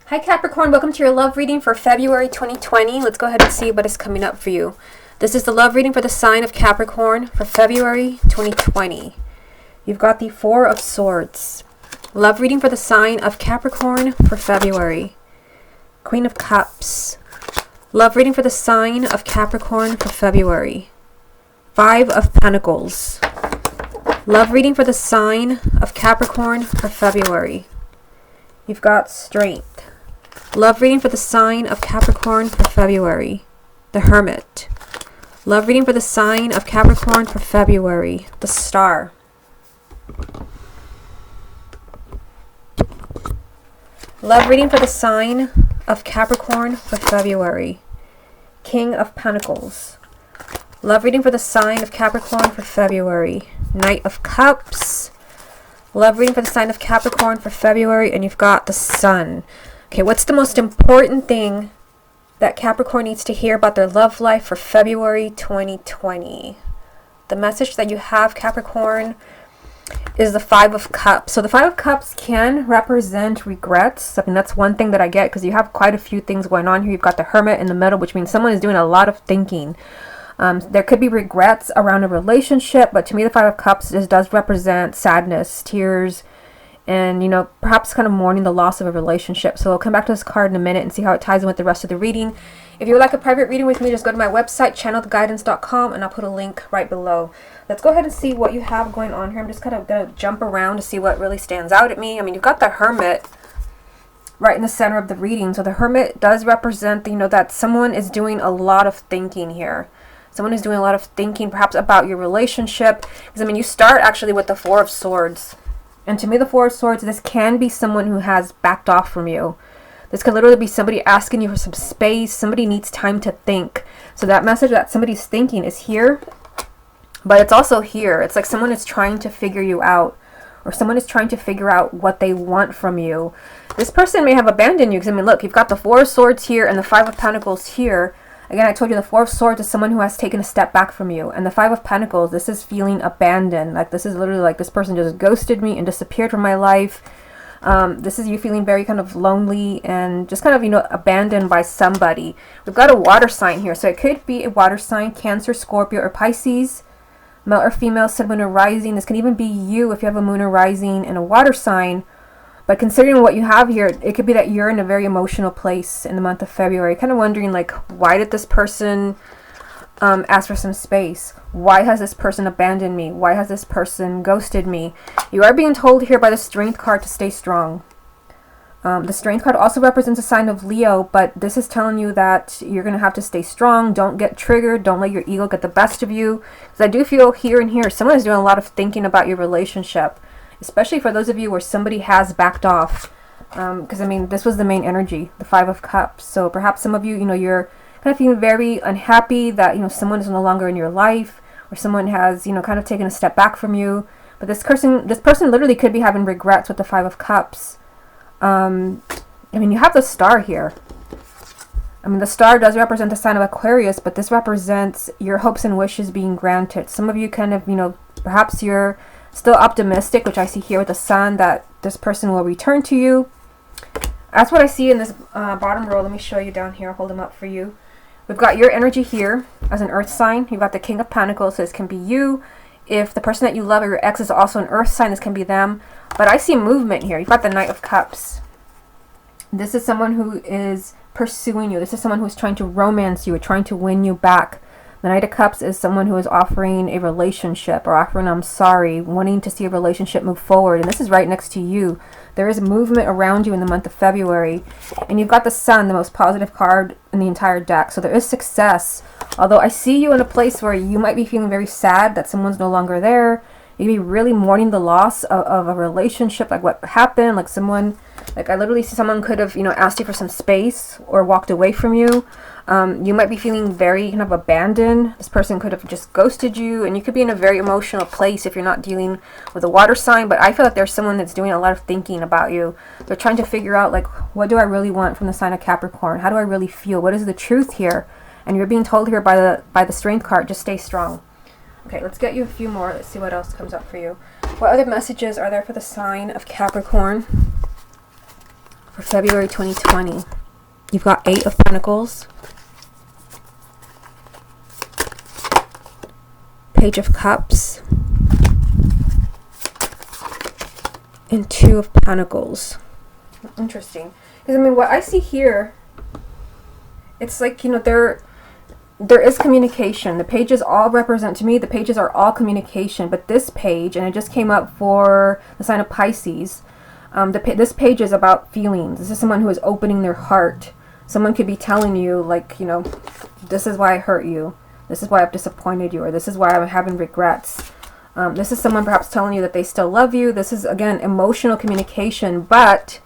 Hi Capricorn, welcome to your love reading for February 2020. Let's go ahead and see what is coming up for you. This is the love reading for the sign of Capricorn for February 2020. You've got the Four of Swords. Love reading for the sign of Capricorn for February. Queen of Cups. Love reading for the sign of Capricorn for February. Five of Pentacles. Love reading for the sign of Capricorn for February. You've got Strength. Love reading for the sign of Capricorn for February. The Hermit. Love reading for the sign of Capricorn for February. The Star. Love reading for the sign of Capricorn for February. King of Pentacles. Love reading for the sign of Capricorn for February. Knight of Cups. Love reading for the sign of Capricorn for February. And you've got the Sun. Okay, what's the most important thing that Capricorn needs to hear about their love life for February 2020? The message that you have, Capricorn, is the Five of Cups. So the Five of Cups can represent regrets. I mean, that's one thing that I get because you have quite a few things going on here. You've got the Hermit in the middle, which means someone is doing a lot of thinking. There could be regrets around a relationship, but to me, the Five of Cups does represent sadness, tears, and, you know, perhaps kind of mourning the loss of a relationship. So I'll come back to this card in a minute and see how it ties in with the rest of the reading. If you would like a private reading with me, just go to my website, channeltheguidance.com, and I'll put a link right below. Let's go ahead and see what you have going on here. I'm just kind of going to jump around to see what really stands out at me. I mean, you've got the Hermit right in the center of the reading. So the Hermit does represent, you know, that someone is doing a lot of thinking here. Someone is doing a lot of thinking, perhaps about your relationship. Because, I mean, you start actually with the Four of Swords. And to me, the Four of Swords, this can be someone who has backed off from you. This could literally be somebody asking you for some space. Somebody needs time to think. So that message that somebody's thinking is here, but it's also here. It's like someone is trying to figure you out, or someone is trying to figure out what they want from you. This person may have abandoned you because, I mean, look, you've got the Four of Swords here and the Five of Pentacles here. Again, I told you the Four of Swords is someone who has taken a step back from you. And the Five of Pentacles, this is feeling abandoned. Like, this is literally like this person just ghosted me and disappeared from my life. This is you feeling very kind of lonely and just kind of, you know, abandoned by somebody. We've got a water sign here. So it could be a water sign, Cancer, Scorpio, or Pisces. Male or female, Sun, Moon, or Rising. This can even be you if you have a Moon or Rising and a water sign. But considering what you have here, it could be that you're in a very emotional place in the month of February. Kind of wondering, like, why did this person ask for some space? Why has this person abandoned me? Why has this person ghosted me? You are being told here by the Strength card to stay strong. The Strength card also represents a sign of Leo, but this is telling you that you're going to have to stay strong. Don't get triggered. Don't let your ego get the best of you. Because I do feel here and here, someone is doing a lot of thinking about your relationship. Especially for those of you where somebody has backed off. Because, I mean, this was the main energy, the Five of Cups. So perhaps some of you, you know, you're kind of feeling very unhappy that, you know, someone is no longer in your life. Or someone has, you know, kind of taken a step back from you. But this person literally could be having regrets with the Five of Cups. I mean, you have the Star here. I mean, the Star does represent the sign of Aquarius, but this represents your hopes and wishes being granted. Some of you kind of, you know, perhaps you're still optimistic, which I see here with the Sun, that this person will return to you. That's what I see in this bottom row. Let me show you down here. I'll hold them up for you. We've got your energy here as an Earth sign. You've got the King of Pentacles, so this can be you. If the person that you love or your ex is also an Earth sign, this can be them. But I see movement here. You've got the Knight of Cups. This is someone who is pursuing you. This is someone who is trying to romance you or trying to win you back. The Knight of Cups is someone who is offering a relationship or offering, I'm sorry, wanting to see a relationship move forward. And this is right next to you. There is movement around you in the month of February. And you've got the Sun, the most positive card in the entire deck. So there is success. Although I see you in a place where you might be feeling very sad that someone's no longer there. You may be really mourning the loss of a relationship, like what happened, like someone, like I literally see someone could have, you know, asked you for some space or walked away from you. You might be feeling very kind of abandoned. This person could have just ghosted you, and you could be in a very emotional place if you're not dealing with a water sign. But I feel like there's someone that's doing a lot of thinking about you. They're trying to figure out, like, what do I really want from the sign of Capricorn? How do I really feel? What is the truth here? And you're being told here by the Strength card, just stay strong. Okay, let's get you a few more. Let's see what else comes up for you. What other messages are there for the sign of Capricorn? for February 2020. You've got 8 of Pentacles, Page of Cups, and 2 of Pentacles. Interesting. Because, I mean, what I see here, it's like, you know, there is communication. The pages all represent, to me, the pages are all communication. But this page, and it just came up for the sign of Pisces, this page is about feelings. This is someone who is opening their heart. Someone could be telling you, like, you know, this is why I hurt you. This is why I've disappointed you. Or this is why I'm having regrets. This is someone perhaps telling you that they still love you. This is, again, emotional communication. But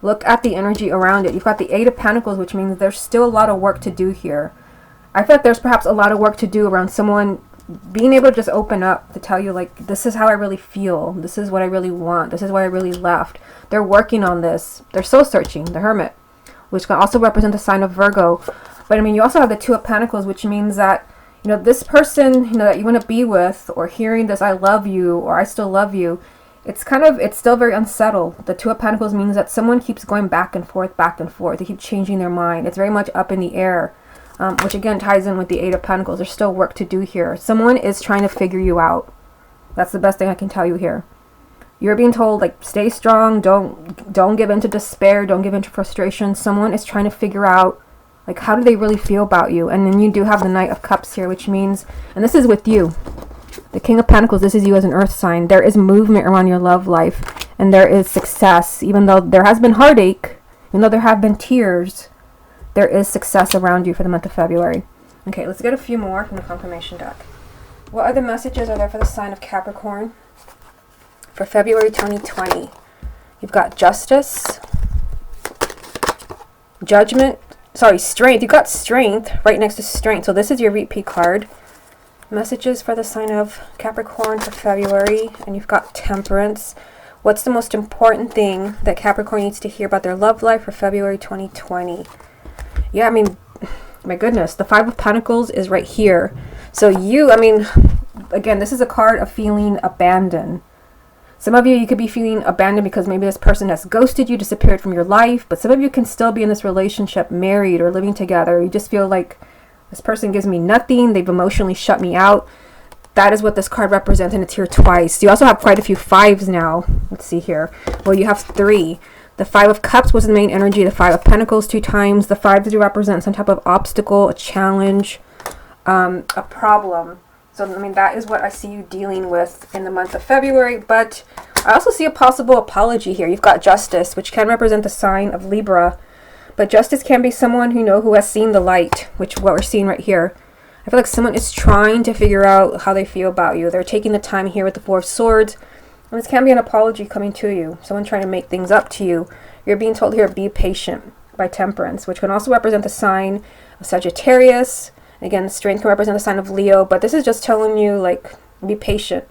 look at the energy around it. You've got the 8 of Pentacles, which means there's still a lot of work to do here. I feel like there's perhaps a lot of work to do around someone being able to just open up to tell you, like, this is how I really feel. This is what I really want. This is why I really left. They're working on this. They're soul searching, the Hermit, which can also represent the sign of Virgo. But, I mean, you also have the 2 of Pentacles, which means that, you know, this person, you know, that you want to be with, or hearing this, I love you, or I still love you, it's still very unsettled. The 2 of Pentacles means that someone keeps going back and forth. They keep changing their mind. It's very much up in the air. Which again ties in with the 8 of Pentacles. There's still work to do here. Someone is trying to figure you out. That's the best thing I can tell you here. You're being told, like, stay strong. Don't give in to despair. Don't give in to frustration. Someone is trying to figure out, like, how do they really feel about you? And then you do have the Knight of Cups here, which means, and this is with you, the King of Pentacles. This is you as an earth sign. There is movement around your love life, and there is success. Even though there has been heartache, even though there have been tears, there is success around you for the month of February. Okay, let's get a few more from the confirmation deck. What other messages are there for the sign of Capricorn for February 2020? You've got Justice, Judgment, Strength. You've got Strength right next to Strength. So this is your repeat card. Messages for the sign of Capricorn for February. And you've got Temperance. What's the most important thing that Capricorn needs to hear about their love life for February 2020? Yeah, I mean, my goodness, the 5 of Pentacles is right here. So you, I mean, again, this is a card of feeling abandoned. Some of you could be feeling abandoned because maybe this person has ghosted you, disappeared from your life. But some of you can still be in this relationship, married or living together. You just feel like this person gives me nothing. They've emotionally shut me out. That is what this card represents, and it's here twice. You also have quite a few 5s now. Let's see here. Well, you have 3. The 5 of Cups was the main energy. The 5 of Pentacles 2 times. The 5s do represent some type of obstacle, a challenge, a problem. So, I mean, that is what I see you dealing with in the month of February. But I also see a possible apology here. You've got Justice, which can represent the sign of Libra. But Justice can be someone who has seen the light, which what we're seeing right here. I feel like someone is trying to figure out how they feel about you. They're taking the time here with the 4 of Swords. And this can be an apology coming to you. Someone trying to make things up to you. You're being told here, be patient, by Temperance, which can also represent the sign of Sagittarius. Again, Strength can represent the sign of Leo. But this is just telling you, like, be patient.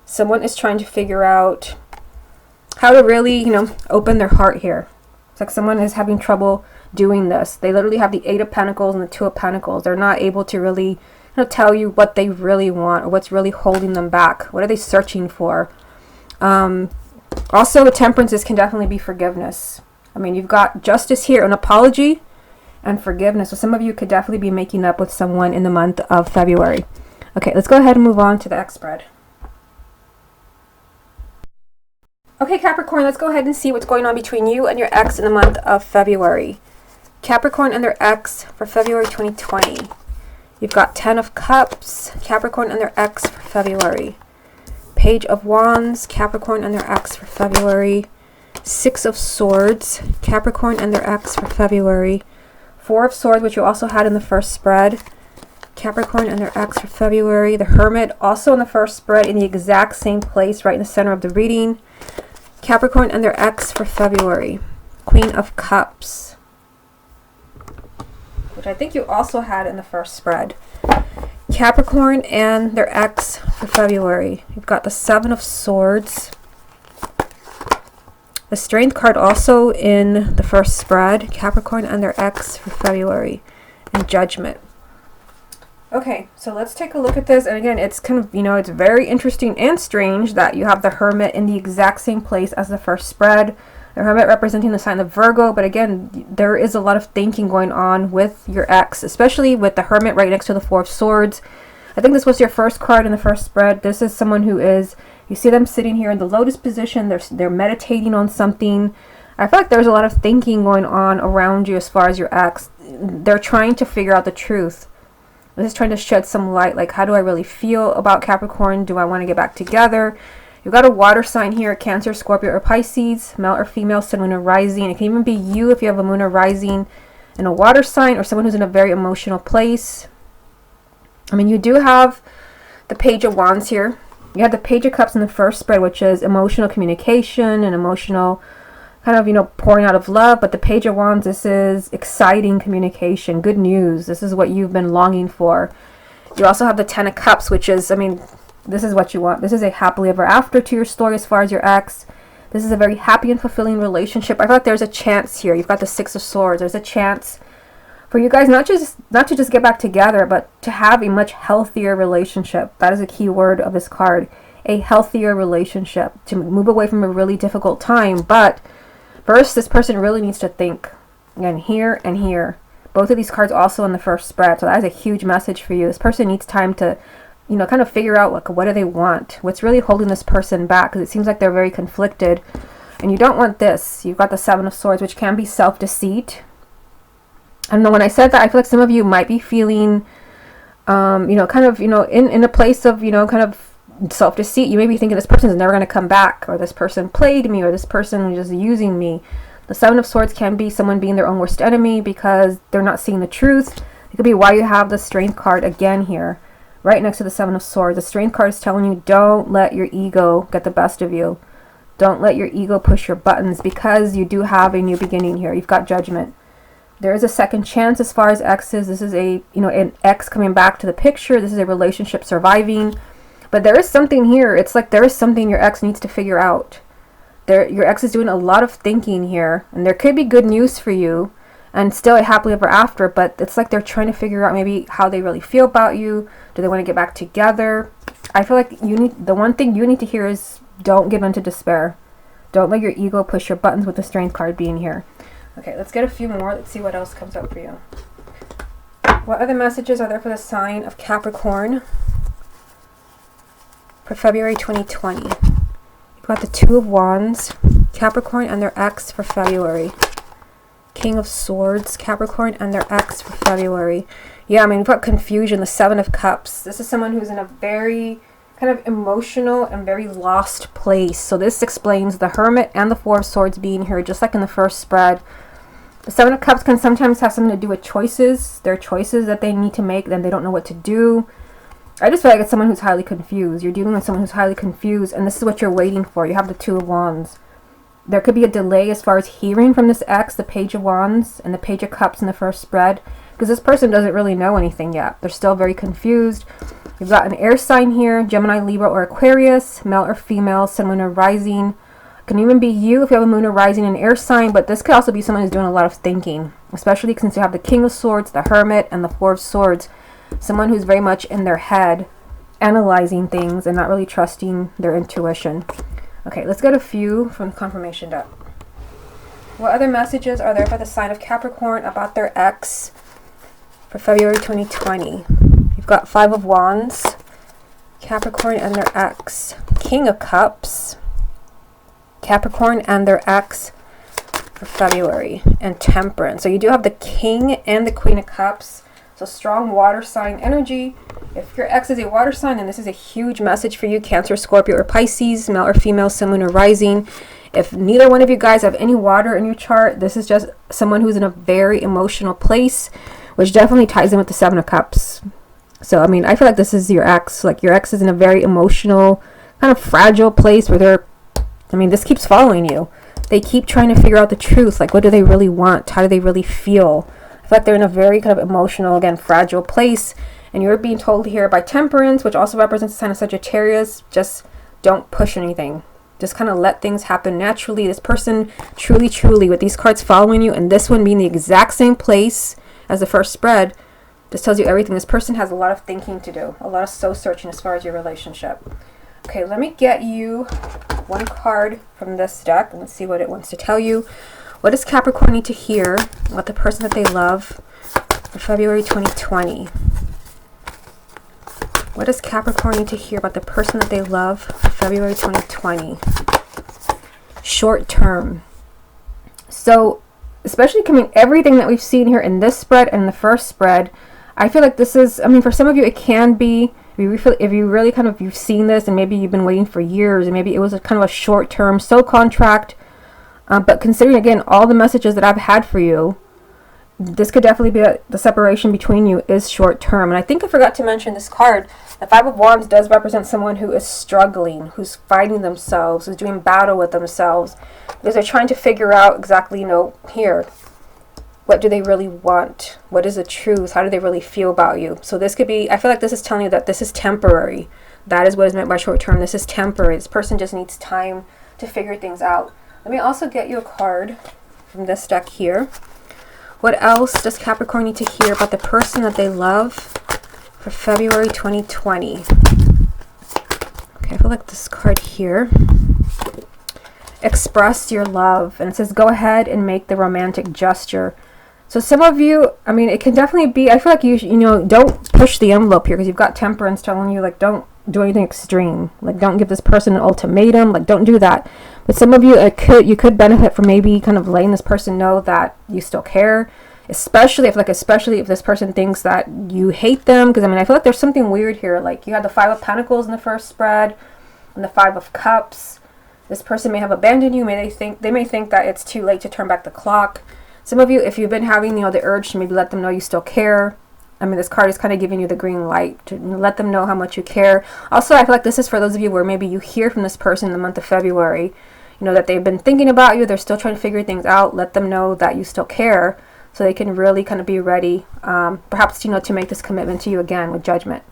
Someone is trying to figure out how to really, open their heart here. It's like someone is having trouble doing this. They literally have the 8 of Pentacles and the 2 of Pentacles. They're not able to really tell you what they really want or what's really holding them back. What are they searching for? Also, the Temperances can definitely be forgiveness. I mean, you've got Justice here, an apology and forgiveness. So some of you could definitely be making up with someone in the month of February. Okay, let's go ahead and move on to the X spread. Okay, Capricorn, let's go ahead and see what's going on between you and your ex in the month of February. Capricorn and their ex for February 2020. You've got 10 of Cups, Capricorn and their ex for February. Page of Wands, Capricorn and their ex for February. 6 of Swords, Capricorn and their ex for February. 4 of Swords, which you also had in the first spread. Capricorn and their ex for February. The Hermit, also in the first spread, in the exact same place, right in the center of the reading. Capricorn and their ex for February. Queen of Cups, which I think you also had in the first spread. Capricorn and their ex for February. You've got the 7 of Swords. The Strength card also in the first spread. Capricorn and their ex for February. And Judgment. Okay, so let's take a look at this. And again, it's kind of, it's very interesting and strange that you have the Hermit in the exact same place as the first spread. The Hermit representing the sign of Virgo, but again, there is a lot of thinking going on with your ex, especially with the Hermit right next to the Four of Swords. I think this was your first card in the first spread. This is someone who is, you see them sitting here in the lotus position. They're meditating on something. I feel like there's a lot of thinking going on around you as far as your ex. They're trying to figure out the truth. This is trying to shed some light, like, how do I really feel about Capricorn? Do I want to get back together? You've got a water sign here, Cancer, Scorpio, or Pisces, male or female, sun, moon, or rising. It can even be you if you have a moon or rising in a water sign, or someone who's in a very emotional place. I mean, you do have the Page of Wands here. You have the Page of Cups in the first spread, which is emotional communication and emotional kind of, you know, pouring out of love. But the Page of Wands, this is exciting communication, good news. This is what you've been longing for. You also have the Ten of Cups, which is, I mean, this is what you want. This is a happily ever after to your story as far as your ex. This is a very happy and fulfilling relationship. I thought there's a chance here. You've got the Six of Swords. There's a chance for you guys not to just get back together, but to have a much healthier relationship. That is a key word of this card. A healthier relationship. To move away from a really difficult time. But first, this person really needs to think. Again, here and here. Both of these cards also in the first spread. So that is a huge message for you. This person needs time to, you know, kind of figure out, like, what do they want? What's really holding this person back? Because it seems like they're very conflicted. And you don't want this. You've got the Seven of Swords, which can be self-deceit. I don't know, when I said that, I feel like some of you might be feeling, you know, kind of, you know, in a place of, you know, kind of self-deceit. You may be thinking this person is never going to come back, or this person played me, or this person is just using me. The Seven of Swords can be someone being their own worst enemy because they're not seeing the truth. It could be why you have the Strength card again here, right next to the Seven of Swords. The Strength card is telling you, don't let your ego get the best of you. Don't let your ego push your buttons, because you do have a new beginning here. You've got Judgment. There is a second chance as far as exes. This is a, you know, an ex coming back to the picture. This is a relationship surviving. But there is something here. It's like there is something your ex needs to figure out. Your ex is doing a lot of thinking here. And there could be good news for you. And still a happily ever after. But it's like they're trying to figure out maybe how they really feel about you. Do they want to get back together? I feel like the one thing you need to hear is, don't give in to despair. Don't let your ego push your buttons, with the Strength card being here. Okay, let's get a few more. Let's see what else comes up for you. What other messages are there for the sign of Capricorn for February 2020? You've got the Two of Wands, Capricorn and their ex for February. King of Swords, Capricorn and their ex for February. Yeah, I mean, we've got confusion, the Seven of Cups. This is someone who's in a very kind of emotional and very lost place. So this explains the Hermit and the Four of Swords being here, just like in the first spread. The Seven of Cups can sometimes have something to do with choices. There are choices that they need to make, then they don't know what to do. I just feel like it's someone who's highly confused. You're dealing with someone who's highly confused, and this is what you're waiting for. You have the Two of Wands. There could be a delay as far as hearing from this ex, the Page of Wands and the Page of Cups in the first spread, because this person doesn't really know anything yet. They're still very confused. You've got an air sign here, Gemini, Libra, or Aquarius, male or female, sun, moon, or rising. Can even be you if you have a moon or rising in air sign, but this could also be someone who's doing a lot of thinking, especially since you have the King of Swords, the Hermit, and the Four of Swords. Someone who's very much in their head, analyzing things and not really trusting their intuition. Okay, let's get a few from the confirmation deck. What other messages are there for the sign of Capricorn about their ex for February 2020? You've got Five of Wands, Capricorn and their ex, King of Cups, Capricorn and their ex for February, and Temperance. So you do have the King and the Queen of Cups. So strong water sign energy. If your ex is a water sign, then this is a huge message for you. Cancer, Scorpio, or Pisces, male or female, sun, moon, or rising. If neither one of you guys have any water in your chart, this is just someone who's in a very emotional place, which definitely ties in with the Seven of Cups. So, I mean, I feel like this is your ex. Like, your ex is in a very emotional, kind of fragile place where they're, I mean, this keeps following you. They keep trying to figure out the truth. Like, what do they really want? How do they really feel? I feel like they're in a very kind of emotional, again, fragile place. And you're being told here by Temperance, which also represents the sign of Sagittarius, just don't push anything. Just kind of let things happen naturally. This person truly, with these cards following you, and this one being the exact same place as the first spread, this tells you everything. This person has a lot of thinking to do, a lot of soul searching as far as your relationship. Okay, let me get you one card from this deck and let's see what it wants to tell you. What does Capricorn need to hear about the person that they love for February 2020? What does Capricorn need to hear about the person that they love for February 2020? Short term. So, especially coming everything that we've seen here in this spread and the first spread, I feel like this is, I mean, for some of you it can be, if you really kind of, you've seen this and maybe you've been waiting for years and maybe it was a kind of a short term soul contract, but considering again all the messages that I've had for you, this could definitely be the separation between you is short term. And I think I forgot to mention this card. The Five of Wands does represent someone who is struggling, who's fighting themselves, who's doing battle with themselves, because they're trying to figure out exactly, here, what do they really want? What is the truth? How do they really feel about you? So this could be, I feel like this is telling you that this is temporary. That is what is meant by short term. This is temporary. This person just needs time to figure things out. Let me also get you a card from this deck here. What else does Capricorn need to hear about the person that they love for February 2020? Okay, I feel like this card here. Express your love. And it says, go ahead and make the romantic gesture. So some of you, I mean, it can definitely be, I feel like you don't push the envelope here because you've got Temperance telling you, like, don't do anything extreme. Like, don't give this person an ultimatum. Like, don't do that. But some of you, you could benefit from maybe kind of letting this person know that you still care. Especially if this person thinks that you hate them. Because, I mean, I feel like there's something weird here. Like, you had the Five of Pentacles in the first spread and the Five of Cups. This person may have abandoned you. They may think that it's too late to turn back the clock. Some of you, if you've been having, the urge to maybe let them know you still care. I mean, this card is kind of giving you the green light to let them know how much you care. Also, I feel like this is for those of you where maybe you hear from this person in the month of February, that they've been thinking about you. They're still trying to figure things out. Let them know that you still care so they can really kind of be ready, perhaps, to make this commitment to you again with Judgment.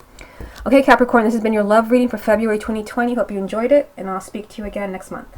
Okay, Capricorn, this has been your love reading for February 2020. Hope you enjoyed it, and I'll speak to you again next month.